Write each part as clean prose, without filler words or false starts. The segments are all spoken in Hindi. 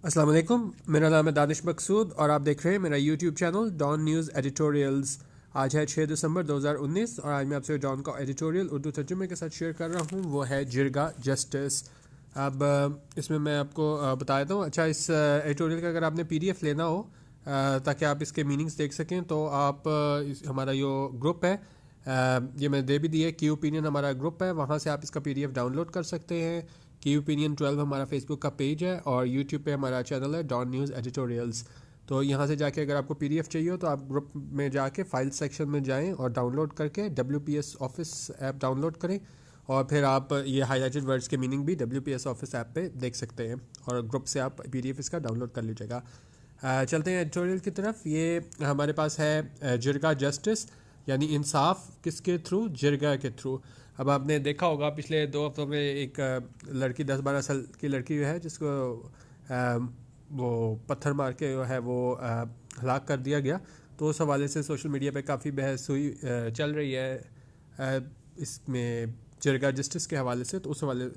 अस्सलाम वालेकुम, मेरा नाम है दानिश मकसूद और आप देख रहे हैं मेरा YouTube channel Dawn news editorials. आज है 6 दिसंबर 2019 और आज मैं आपसे डॉन का एडिटोरियल उर्दू तर्जुमे के साथ शेयर कर रहा हूँ। वो है जिरगा जस्टिस। अब इसमें मैं आपको बता देता हूँ। अच्छा, इस एडिटोरियल का अगर आपने पीडीएफ लेना हो ताकि आप इसके मीनिंग्स देख सकें तो आप हमारा जो ग्रुप है ये मैंने दे भी दिया है। की ओपिनियन हमारा ग्रुप है, वहाँ से आप इसका पीडीएफ डाउनलोड कर सकते हैं। की ओपिनियन 12 हमारा फेसबुक का पेज है और यूट्यूब पे हमारा चैनल है डॉन न्यूज़ एडिटोरियल्स। तो यहाँ से जाके अगर आपको पीडीएफ चाहिए हो तो आप ग्रुप में जाके फाइल सेक्शन में जाएं और डाउनलोड करके WPS ऑफिस ऐप डाउनलोड करें और फिर आप ये हाईलाइटेड वर्ड्स के मीनिंग भी WPS ऑफिस ऐप पे देख सकते हैं और ग्रुप से आप पीडीएफ इसका डाउनलोड कर लीजिएगा। चलते हैं एडिटोरियल की तरफ। ये हमारे पास है जिरगा जस्टिस, यानी इंसाफ किसके थ्रू? जिरगा के थ्रू। अब आपने देखा होगा पिछले 2 हफ्तों में एक लड़की 10-12 साल की लड़की जो है जिसको वो पत्थर मार के जो है वो हलाक कर दिया गया। तो उस हवाले से सोशल मीडिया पे काफ़ी बहस हुई चल रही है इसमें जिरगा जस्टिस के हवाले से। तो उस हवाले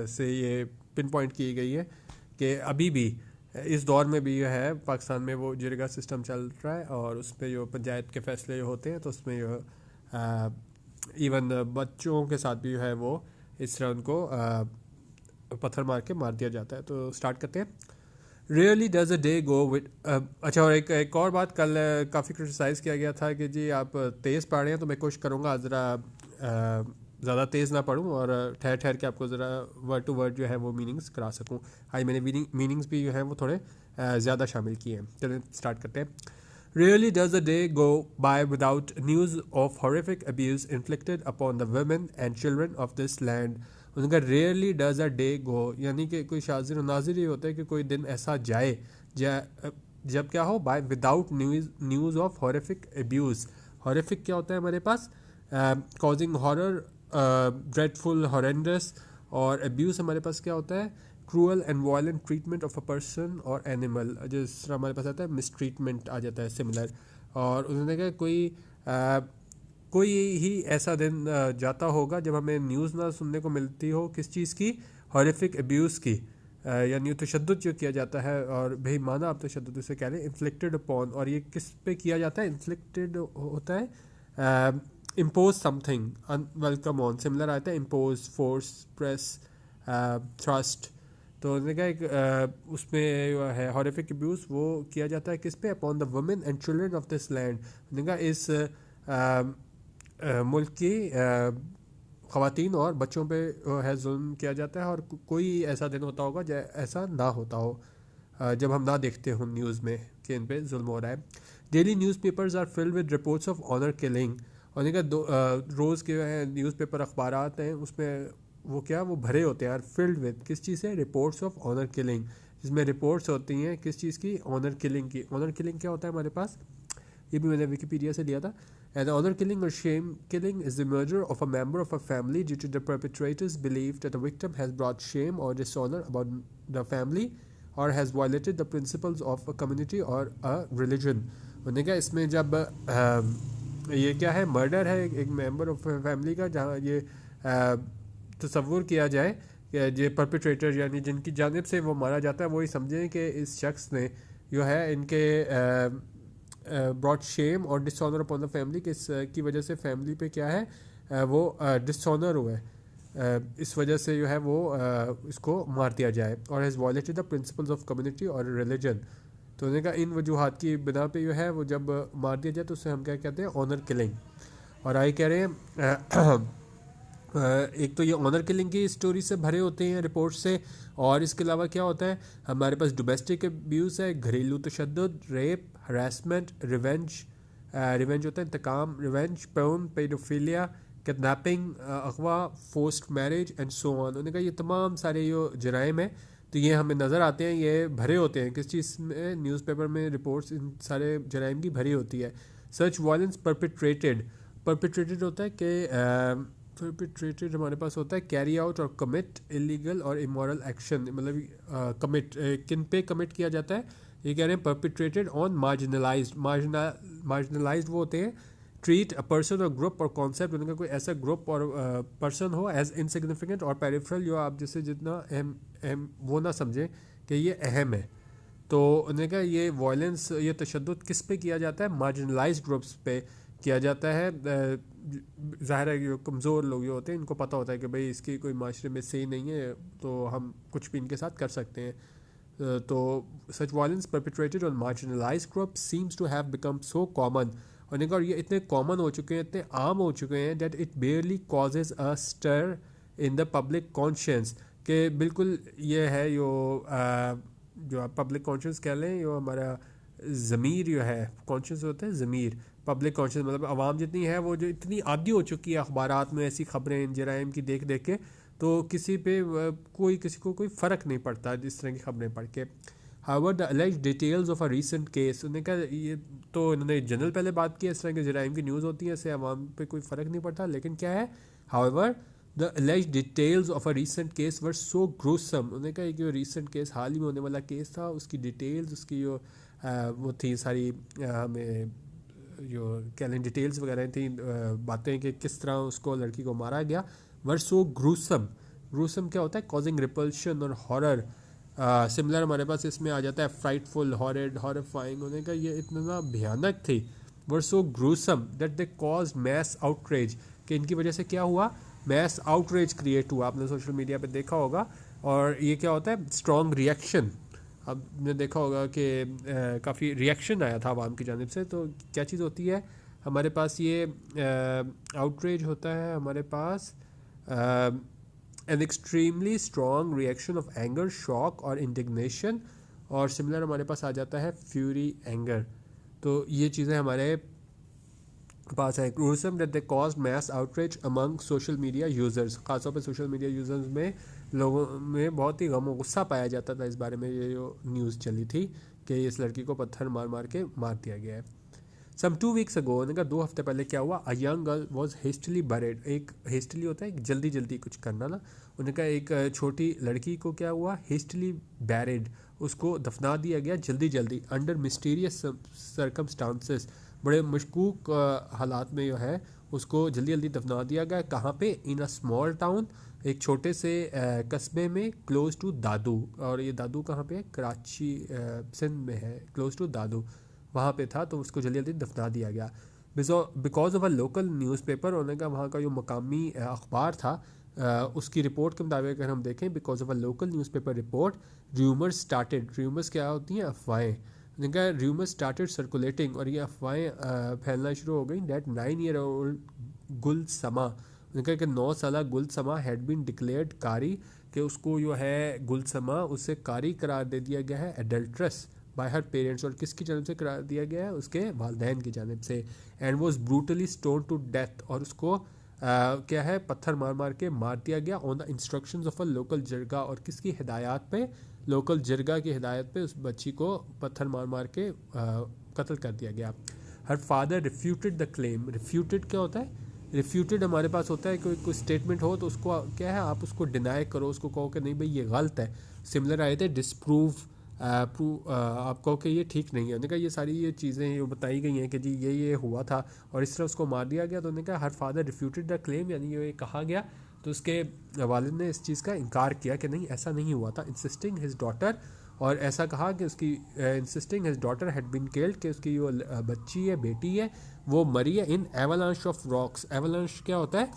से ये पिन पॉइंट की गई है कि अभी भी इस दौर में भी जो है पाकिस्तान में वो जिरगा सिस्टम चल रहा है और उस पर जो पंचायत के फैसले जो होते हैं तो उसमें जो इवन बच्चों के साथ भी जो है वो इस तरह उनको पत्थर मार के मार दिया जाता है। तो स्टार्ट करते हैं। Really does a day go with. अच्छा, और एक और बात, कल काफ़ी क्रिटिसाइज़ किया गया था कि जी आप तेज़ पढ़ रहे हैं, तो मैं कोशिश करूँगा ज़रा ज़्यादा तेज़ ना पढ़ूँ और ठहर ठहर के आपको ज़रा वर्ड टू वर्ड जो है वो मीनिंग्स करा सकूँ। आज मैंने मीनिंग्स भी जो है वो थोड़े ज़्यादा शामिल किए हैं। चलिए स्टार्ट करते हैं। Rarely does a day go by without news of horrific abuse inflicted upon the women and children of this land. उनका रेयरली डज अ डे गो, यानी कि कोई शाजिर नाजिर ही होता है कि कोई दिन ऐसा जाए जब क्या हो, by without news of horrific abuse. Horrific क्या होता है हमारे पास? Causing horror, dreadful, horrendous. और एब्यूज़ हमारे पास क्या होता है? Cruel and violent treatment of a person और एनिमल। जिस तरह हमारे पास आता है मिसट्रीटमेंट आ जाता है सिमिलर। और उन्होंने कहा कोई ही ऐसा दिन जाता होगा जब हमें न्यूज़ ना सुनने को मिलती हो किस चीज़ की? हॉरिफिक एब्यूज़ की, यानी तशद्दुद जो किया जाता है। और भाई माना आप तशद्दुद से कह रहे हैं, इन्फ्लिक्टेड अपॉन। और ये किस पे किया जाता है? इन्फ्लिक्टेड होता है impose something unwelcome on, similar आता है इम्पोज, फोर्स, प्रेस, थ्रस्ट। तो उन्होंने कहा एक उसमें जो है हॉरिफिक अब्यूज़ वो किया जाता है किस पे? Upon the women and children of this land. उन्होंने कहा इस मुल्क की ख़वातीन और बच्चों पे है जुल्म किया जाता है। और कोई ऐसा दिन होता होगा जब ऐसा ना होता हो, जब हम ना देखते हो न्यूज़ में कि इन पे जुल्म हो रहा है। Daily news papers are filled with reports of honour killing. और उन्होंने कहा रोज़ के न्यूज़ पेपर अखबारात हैं उसमें वो क्या वो भरे होते हैं यार, फिल्ड विद किस चीज़ से? रिपोर्ट्स ऑफ ऑनर किलिंग, जिसमें रिपोर्ट्स होती हैं किस चीज़ की? ऑनर किलिंग की। ऑनर किलिंग क्या होता है हमारे पास? ये भी मैंने विकीपीडिया से लिया था। An honour killing or shame killing is the murder of a member of a family due to the perpetrators believe that the victim has brought shame or dishonour about the family or has violated the principles of a community or a religion. उन्होंने कहा इसमें जब ये क्या है, मर्डर है एक मेंबर ऑफ फैमिली का, जहाँ ये तस्वुर किया जाए कि ये परपेट्रेटर यानी जिनकी जानिब से वो मारा जाता है, वही समझें कि इस शख्स ने जो है इनके brought shame or dishonour upon the family, कि इसकी वजह से फैमिली पे क्या है वो डिसऑनर हुआ है, इस वजह से जो है वो इसको मार दिया जाए। और has violated the principles of community और रिलीजन। तो उन्होंने कहा इन वजूहात की बिना पे जो है वो जब मार दिया जाए तो उसे हम क्या कहते हैं? Honour killing. और आगे कह रहे हैं एक तो ये ऑनर किलिंग की स्टोरी से भरे होते हैं रिपोर्ट से। और इसके अलावा क्या होता है हमारे पास? डोमेस्टिक अब्यूज़ है, घरेलू तशद्दुद, रेप, हरासमेंट, रिवेंज। रिवेंज होता है इंतकाम, रिवेंज, पोर्न, पेडोफिलिया, किडनैपिंग, अगवा, forced marriage and so on. उन्होंने कहा ये तमाम सारे जो जराइम हैं तो ये हमें नज़र आते हैं, ये भरे होते हैं किस चीज़ में? न्यूज़पेपर में रिपोर्ट्स इन सारे जराइम की भरी होती है। सच वायलेंस परपेट्रेटेड, परपेट्रेटेड होता है कि परपेट्रेटेड हमारे पास होता है कैरी आउट और कमिट इलीगल और इमोरल एक्शन। मतलब कमिट किन पे कमिट किया जाता है? ये कह रहे हैं परपेट्रेटेड ऑन मार्जिनलाइज्ड। मार्जिनलाइज्ड वो होते हैं ट्रीट अ पर्सन और ग्रुप और कॉन्सेप्ट, उनका कोई ऐसा ग्रुप और पर्सन हो एज इनसिग्निफिकेंट और पेरिफेरल, जो आप जिससे जितना अहम अहम वो ना समझें कि ये अहम है। तो उन्होंने कहा ये वायलेंस, ये तशद्दुद किस पे किया जाता है? मार्जिनलाइज्ड ग्रुप्स पे किया जाता है। ज़ाहिर है जो कमज़ोर लोग जो होते हैं इनको पता होता है कि भाई इसकी कोई माशरे में सही नहीं है, तो हम कुछ भी इनके साथ कर सकते हैं। तो such violence perpetrated on marginalise groups seems to have become so common, और इनका ये इतने कॉमन हो चुके हैं, इतने आम हो चुके हैं, that it barely causes a stir in the public conscience, कि बिल्कुल ये है जो आप पब्लिक कॉन्शियस कह लें, जो हमारा ज़मीर जो है, कॉन्शियस होता है ज़मीर, पब्लिक कॉन्शियस मतलब आवाम जितनी है वो जो इतनी आदी हो चुकी है अखबारात में ऐसी खबरें जराइम की देख देख के, तो किसी पे किसी को कोई फ़र्क नहीं पड़ता इस तरह की खबरें पढ़ के। However the alleged details of a recent case, उन्होंने कहा ये तो इन्होंने जनरल पहले बात की, इस तरह के जराइम की न्यूज़ होती है, इससे आवाम पे कोई फ़र्क नहीं पड़ता, लेकिन क्या है, however the alleged details of a recent case were so gruesome, उन्होंने कहा कि रीसेंट केस हाल ही में होने वाला केस था, उसकी डिटेल्स, उसकी जो वो थी सारी हमें जो कह लें डिटेल्स वगैरह थी, बातें कि किस तरह उसको लड़की को मारा गया, वर सो ग्रूसम। ग्रूसम क्या होता है? कॉजिंग रिपल्शन और हॉरर। सिमिलर हमारे पास इसमें आ जाता है फ्राइटफुल, हॉरेड, हॉरिफाइंग, होने का ये इतना भयानक थी। Were so gruesome that they cause mass outrage, कि इनकी वजह से क्या हुआ? मैस आउटरेज क्रिएट हुआ, आपने सोशल मीडिया पे देखा होगा। और ये क्या होता है? Strong reaction. आपने देखा होगा कि काफ़ी रिएक्शन आया था आवाम की जानिब से। तो क्या चीज़ होती है हमारे पास? ये आउटरेज होता है हमारे पास an extremely strong reaction of anger, shock और इंडिग्नेशन, और सिमिलर हमारे पास आ जाता है फ्यूरी, एंगर। तो ये चीज़ें हमारे पास है। Gruesome that they cause mass outreach among social media users, खासतौर पर सोशल मीडिया यूज़र्स में लोगों में बहुत ही गम और गुस्सा पाया जाता था इस बारे में। ये जो न्यूज़ चली थी कि इस लड़की को पत्थर मार मार के मार दिया गया है। सम 2 वीक्स अगो, उन्होंने कहा 2 हफ्ते पहले क्या हुआ? A young girl was hastily buried, एक हेस्टली होता है जल्दी जल्दी कुछ करना ना, उन्होंने कहा एक छोटी लड़की को क्या हुआ? हेस्टली बैरेड, उसको दफना दिया गया जल्दी जल्दी, अंडर मिस्टीरियस सर्कमस्टांसेस, बड़े मशकूक हालात में जो है उसको जल्दी जल्दी दफना दिया गया। कहाँ पे? इन अ स्मॉल टाउन, एक छोटे से कस्बे में, क्लोज टू दादू, और ये दादू कहाँ पे है? कराची सिंध में है, क्लोज टू दादू वहाँ पे था, तो उसको जल्दी जल्दी दफना दिया गया। Because of a local newspaper, उन्होंने कहा वहाँ का जो मकामी अखबार था उसकी रिपोर्ट के मुताबिक अगर हम देखें, because of a local newspaper report, rumours started, rumours क्या होती हैं? अफवाहें। उनका र्यूमर्स स्टार्टेड सर्कुलेटिंग, और ये अफवाहें फैलना शुरू हो गई, दैट 9-year-old गुल समा, उनका कि 9 साल गुल समा हैड बीन डिक्लेयर्ड कारी, कि उसको जो है गुल समा उसे कारी करार दे दिया गया है, एडल्ट्रस बाय हर पेरेंट्स, और किसकी जानब से करार दिया गया है? उसके वालदैन की जानब से। And was brutally stone to death, और उसको क्या है? पत्थर मार मार के मार दिया गया, on the instructions of a local jirga, और किसकी हिदायत पे? लोकल जरगा की हिदायत पे उस बच्ची को पत्थर मार मार के कत्ल कर दिया गया। Her father refuted the claim, refuted क्या होता है? रिफ्यूटेड हमारे पास होता है कोई स्टेटमेंट हो तो उसको क्या है? आप उसको डिनाई करो, उसको कहो कि नहीं भाई ये गलत है। सिमिलर आए थे डिसप्रूव, आप कहो कि ये ठीक नहीं है। उन्होंने कहा ये सारी ये चीज़ें जो बताई गई हैं कि जी ये हुआ था और इस तरह उसको मार दिया गया, तो उन्होंने कहा her father refuted the claim, यानी ये कहा गया, तो उसके वालिद ने इस चीज़ का इनकार किया कि नहीं ऐसा नहीं हुआ था। इंसिस्टिंग हिज डॉटर, और ऐसा कहा कि उसकी insisting his daughter had been killed, कि उसकी जो बच्ची है, बेटी है, वो मरी है इन एवलांश ऑफ रॉक्स। एवलांश क्या होता है?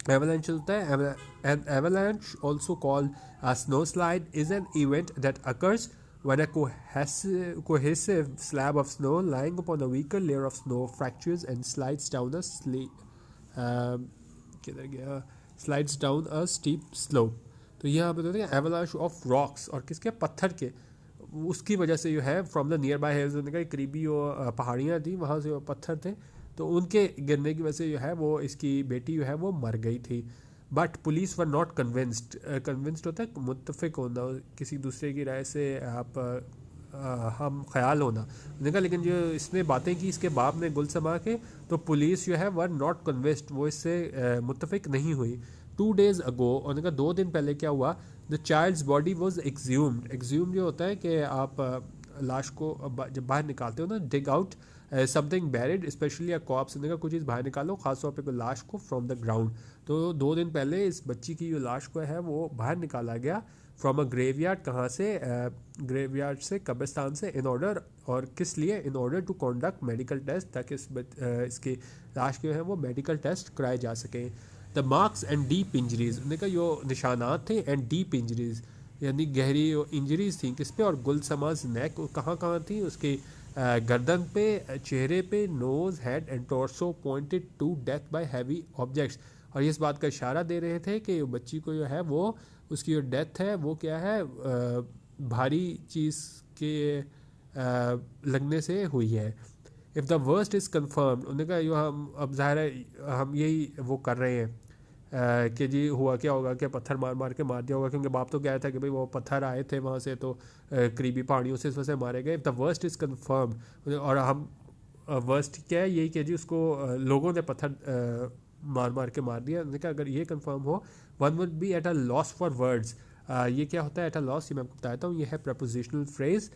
Avalanche होता है, an avalanche also called a snowslide is an event that occurs when a cohesive slab of snow lying upon a weaker layer of snow fractures and slides down किधर गया? Slides down a steep slope। तो यहाँ पे बताते हैं avalanche of rocks, और किसके? पत्थर के, उसकी वजह से जो है from the near by hills, उन्होंने कहा करीबी जो पहाड़ियाँ थी वहाँ से वो पत्थर थे, तो उनके गिरने की वजह से जो है वो इसकी बेटी जो है वो मर गई थी। But police were not convinced, convinced होता है मुत्तफिक होना, किसी दूसरे की राय से आप हम ख्याल होना। उन्होंने कहा लेकिन जो इसने बातें की इसके बाप ने गुलसमा के, तो पुलिस जो है वर नॉट कन्विंस्ड, वो इससे मुत्तफिक नहीं हुई। 2 days अगो, उन्होंने कहा 2 दिन पहले क्या हुआ? The child's body was एक्ज्यूम्ड, Axiom जो होता है कि आप लाश को जब बाहर निकालते हो ना, dig out something buried specially अ कॉप्स, का कोई चीज़ बाहर निकालो, खासतौर पे कोई लाश को फ्रॉम द ग्राउंड। तो 2 दिन पहले इस बच्ची की जो लाश को है वो बाहर निकाला गया फ्रॉम अ ग्रेवयार्ड। कहाँ से? ग्रेवयार्ड से, कब्रिस्तान से। इन ऑर्डर, और किस लिए? In order to conduct medical test, ताकि इसकी लाश के है वो मेडिकल टेस्ट कराए जा सकें। The marks and deep injuries, उनका जो निशानात थे, एंड डीप इंजरीज यानी गहरी इंजरीज थी किस पे? और गुलसमाज नेक, कहाँ कहाँ थी? उसके गर्दन पे, चेहरे पे, nose, head and torso pointed to death by heavy objects. और ये इस बात का इशारा दे रहे थे कि बच्ची को जो है वो, उसकी जो डेथ है वो क्या है, भारी चीज़ के लगने से हुई है। If the worst is confirmed, उन्होंने कहा हम अब ज़ाहिर है हम यही वो कर रहे हैं कि जी हुआ क्या होगा कि पत्थर मार मार के मार दिया होगा, क्योंकि बाप तो कह रहा था कि भाई वो पत्थर आए थे वहाँ से, तो करीबी पहाड़ियों से इस वजह से मारे गए। द वर्स्ट इज़ कन्फर्म्ड, और हम वर्स्ट क्या है यही कि जी उसको लोगों ने पत्थर मार मार के मार दिया। उन्होंने कहा अगर ये कंफर्म हो, one would be at a loss for words. ये क्या होता है एट अ लॉस? ये मैं आपको बताता हूँ। ये है प्रपोजिशनल फ्रेज,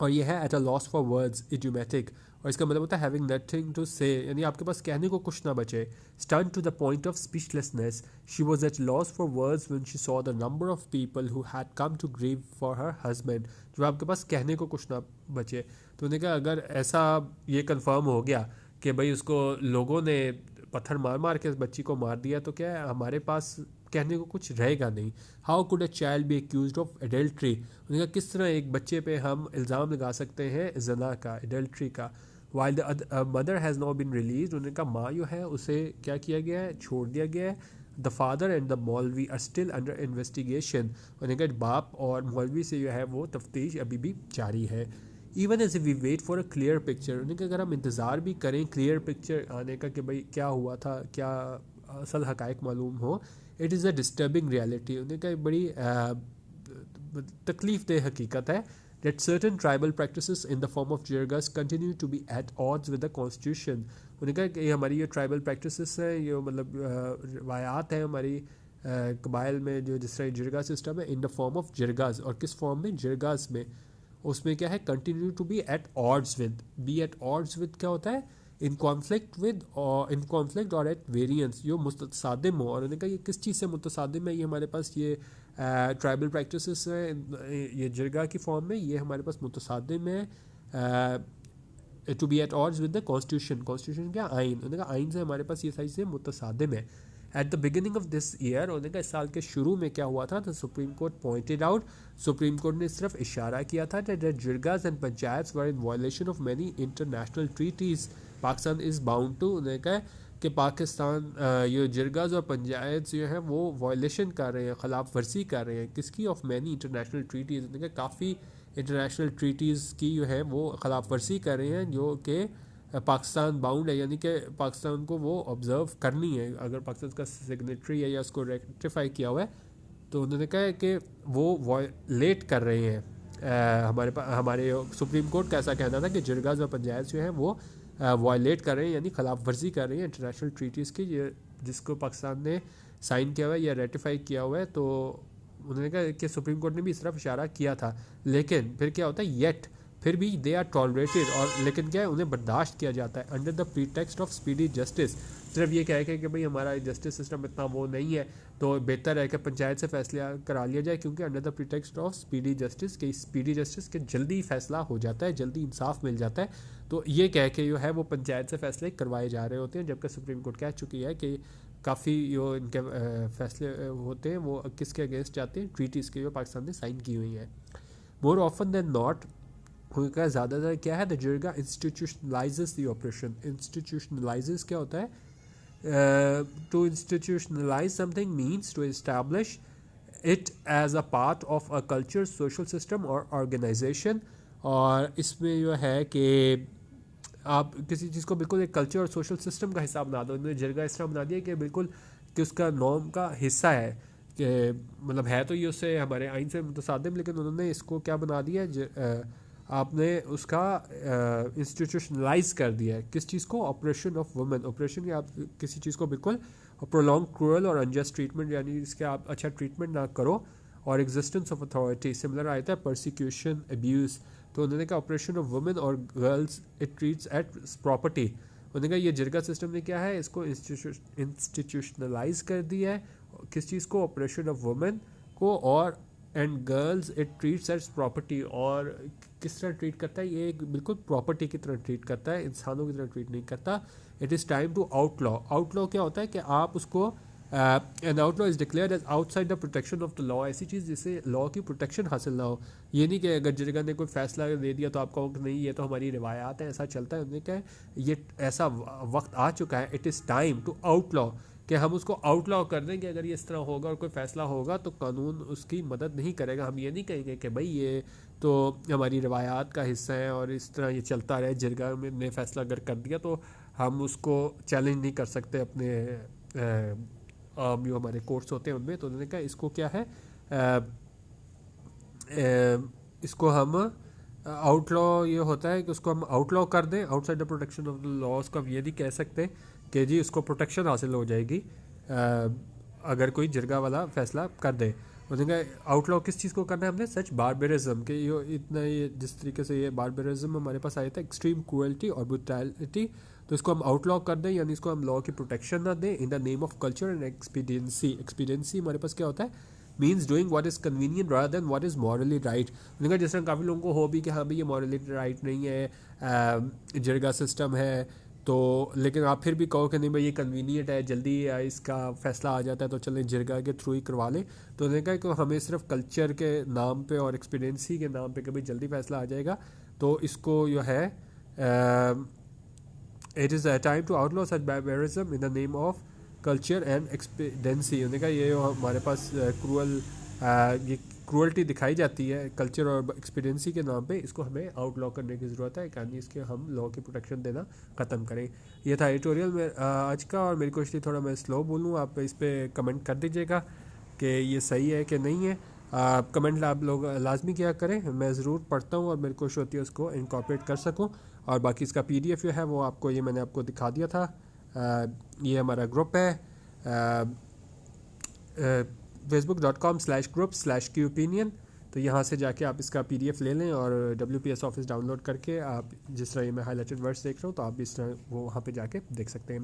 और ये है at a loss for words, idiomatic, और इसका मतलब होता है हैविंग नथिंग टू से, यानी आपके पास कहने को कुछ ना बचे। Stun to the point of speechlessness, she was at loss for words when she saw the number of people who had come to grieve for her husband. जो आपके पास कहने को कुछ ना बचे। तो उन्होंने कहा अगर ऐसा ये कंफर्म हो गया कि भाई उसको लोगों ने पत्थर मार मार के इस बच्ची को मार दिया, तो क्या है हमारे पास कहने को कुछ रहेगा नहीं। How could a child B accused of adultery, उन्होंने कहा किस तरह एक बच्चे पे हम इल्ज़ाम लगा सकते हैं जना का, एडल्ट्री का। While the mother has not been release, उन्होंने कहा माँ जो है उसे क्या किया गया है, छोड़ दिया गया है। द फादर एंड द मौलवी आर स्टिल अंडर इन्वेस्टिगेशन, उन्होंने कहा बाप और मौलवी से जो है वो तफ्तीश अभी भी जारी है। Even as we wait for a clear picture, उन्होंने कहा अगर हम इंतज़ार भी करें क्लियर पिक्चर आने का कि भाई क्या हुआ था, क्या असल हकायक मालूम हो, it is a disturbing reality, उन्होंने कहा बड़ी तकलीफ दह हकीकत है। that certain tribal practices in the form of jirgas continue to be at odds with the constitution। उन्होंने कहा कि हमारी ये ट्राइबल प्रैक्टिसेस हैं, ये मतलब रवायात हैं हमारी कबाइल में, जो जिस तरह जिरगा सिस्टम है, in the form of jirgas, और किस फॉर्म में? जिरगाज में। उसमें क्या है? Continue to be at odds with, be at odds with क्या होता है? इन कॉन्फ्लिक्ट विद, और इन कॉन्फ्लिक्ट और एट वेरियंस, जो मुतसादिम हो। और उन्होंने कहा ये किस चीज़ से मुतसादिम है? ये हमारे पास ये ट्राइबल प्रैक्टिसेस हैं, ये जिरगा की फॉर्म में, ये हमारे पास मुतसादिम है to be at odds with the constitution. Constitution क्या? आइन। उन्होंने कहा आइन से हमारे पास ये सारी चीज़ें मुतसादिम है। At the beginning of this year, उन्होंने कहा इस साल के शुरू में क्या हुआ था? The Supreme Court pointed out, Supreme Court ने सिर्फ इशारा किया था that jirgas and panchayat were in violation of many international treaties, Pakistan is bound to. उन्होंने कहा कि पाकिस्तान ये जिरगाज और पंचायत जो है वो वायलेशन कर रहे हैं, ख़िलाफ़ वर्जी कर रहे हैं किसकी? Of many international treaties. उन्होंने कहा काफ़ी इंटरनेशनल ट्रीटीज़ की जो है वो ख़िलाफ़ वर्जी कर रहे हैं, जो कि पाकिस्तान बाउंड है, यानी कि पाकिस्तान को वो ऑब्ज़र्व करनी है। अगर पाकिस्तान का सिग्नेटरी है या उसको रेक्टिफाई किया हुआ है, तो उन्होंने कहा है कि वो वायलेट कर रहे हैं। हमारे सुप्रीम कोर्ट का ऐसा कहना था कि जिरगाज और पंचायत जो है वो वायलेट कर रहे हैं, यानी ख़िलाफ़ वर्जी कर रहे हैं इंटरनेशनल ट्रीटीज़ की, जिसको पाकिस्तान ने साइन किया हुआ है या रेटिफाई किया हुआ है। तो उन्होंने कहा कि सुप्रीम कोर्ट ने भी इस तरफ इशारा किया था, लेकिन फिर क्या होता है? येट फिर भी दे आर टॉलरेटेड, और लेकिन क्या है? उन्हें बर्दाश्त किया जाता है under the pretext of speedy justice. सिर्फ ये कह के कि भाई हमारा जस्टिस सिस्टम इतना वो नहीं है, तो बेहतर है कि पंचायत से फैसला करा लिया जाए, क्योंकि under the pretext of speedy justice के, स्पीडी जस्टिस के जल्दी फैसला हो जाता है, जल्दी इंसाफ मिल जाता है। तो ये कह के जो है वो पंचायत से फैसले करवाए जा रहे होते हैं, जबकि सुप्रीम कोर्ट कह चुकी है कि काफ़ी जो इनके फैसले होते हैं वो किसके अगेंस्ट जाते हैं? ट्रीटीज़ के, जो पाकिस्तान ने साइन की हुई हैं। मोर ऑफन देन नॉट, उनका ज़्यादातर क्या है? The jirga institutionalises the operation. Institutionalises क्या होता है? To institutionalise something means to establish it as a part of a culture, social system और ऑर्गेनाइजेशन। और इसमें जो है कि आप किसी चीज़ को बिल्कुल एक कल्चर और सोशल सिस्टम का हिस्सा बना दो। उन्होंने जिरगा इस तरह बना दिया कि बिल्कुल कि उसका नॉर्म का हिस्सा है, कि मतलब है तो ये उससे हमारे आइन से मुतसादिम, लेकिन उन्होंने इसको क्या बना दिया? आपने उसका इंस्टीट्यूशनलाइज कर दिया है। किस चीज़ को? Operation of women. ऑपरेशन या आप किसी चीज़ को बिल्कुल प्रोलॉन्ग, क्रूअल और अनजस्ट ट्रीटमेंट, यानी इसके आप अच्छा ट्रीटमेंट ना करो, और एग्जिस्टेंस ऑफ अथॉरिटी। सिमिलर आता है परसिक्यूशन, अब्यूज़। तो उन्होंने कहा ऑपरेशन ऑफ वुमेन और girls it treats at property. उन्होंने कहा ये जिरगा सिस्टम ने क्या है, इसको इंस्टीट्यूशनलाइज कर दिया है। किस चीज़ को, ऑपरेशन ऑफ वुमेन को, और and girls it treats as property. और किस तरह ट्रीट करता है, ये एक बिल्कुल प्रॉपर्टी की तरह ट्रीट करता है, इंसानों की तरह ट्रीट नहीं करता। It is time to outlaw. Outlaw क्या होता है कि आप उसको an outlaw is declared as outside the protection of the law. ऐसी चीज़ जिससे लॉ की प्रोटेक्शन हासिल ना हो। ये नहीं कि अगर जिरगा ने कोई फैसला दे दिया तो आप कहो कि नहीं ये तो हमारी रिवायात है, ऐसा चलता है। उन्होंने कहा ये ऐसा वक्त आ चुका है, it is time to outlaw, कि हम उसको आउटलॉ कर दें कि अगर ये इस तरह होगा और कोई फ़ैसला होगा तो कानून उसकी मदद नहीं करेगा। हम ये नहीं कहेंगे कि भाई ये तो हमारी रवायात का हिस्सा है और इस तरह ये चलता रहे। जिरगा ने फ़ैसला अगर कर दिया तो हम उसको चैलेंज नहीं कर सकते अपने जो हमारे कोर्ट्स होते हैं उनमें। तो उन्होंने कहा इसको क्या है, इसको हम आउटलॉ, ये होता है कि उसको हम आउटलॉ कर दें outside the protection of the law. उसको हम ये नहीं कह सकते कि जी उसको प्रोटेक्शन हासिल हो जाएगी अगर कोई जिरगा वाला फैसला कर दे। उन्होंने कहा आउटलॉ किस चीज़ को करना है हमने, सच बारबेरिज्म के ये इतना, ये जिस तरीके से ये बारबेरिज्म हमारे पास आया था, एक्सट्रीम क्रूएल्टी और ब्रुटैलिटी, तो इसको हम आउटलॉ कर दें, यानी इसको हम लॉ की प्रोटेक्शन ना दें इन the name of culture and expediency. Expediency हमारे पास क्या होता है, means doing what is convenient rather than what is morally right. उन्होंने कहा जिस तरह काफ़ी लोगों को हो भी कि हाँ भाई ये मॉरली राइट नहीं है, जिरगा सिस्टम है, तो लेकिन आप फिर भी कहो कि नहीं भाई ये कन्वीनियंट है, जल्दी इसका फैसला आ जाता है तो चलें जिरगा के थ्रू ही करवा लें। तो उन्होंने कहा कि हमें सिर्फ कल्चर के नाम पे और एक्सपीडियंसी के नाम पे कभी जल्दी फैसला आ जाएगा, तो इसको जो है it is a time to outlaw such barbarism in the name of culture and expediency. उन्होंने कहा ये हमारे पास ये क्रूअल्टी दिखाई जाती है कल्चर और एक्सपीडियंसी के नाम पे, इसको हमें आउटलॉ करने की ज़रूरत है, यानी इसके हम लॉ की प्रोटेक्शन देना ख़त्म करें। ये था एडिटोरियल में आज का, और मेरी कोशिश थी थोड़ा मैं स्लो बोलूँ। आप इस पर कमेंट कर दीजिएगा कि ये सही है कि नहीं है। कमेंट आप लोग लाजमी किया करें, मैं ज़रूर पढ़ता हूँ और मेरी कोशिश होती है उसको इनकॉर्पोरेट कर सकूँ। और बाकी इसका PDF जो है वो आपको, ये मैंने आपको दिखा दिया था। ये हमारा ग्रुप है facebook.com/group/qopinion। तो यहाँ से जाके आप इसका PDF ले लें और WPS ऑफिस डाउनलोड करके आप जिस तरह ये मैं हाईलाइटेड वर्ड्स देख रहा हूँ तो आप इस तरह वो वहाँ पे जाके देख सकते हैं।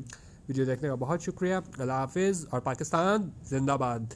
वीडियो देखने का बहुत शुक्रिया। अल्लाह हाफिज़ और पाकिस्तान जिंदाबाद।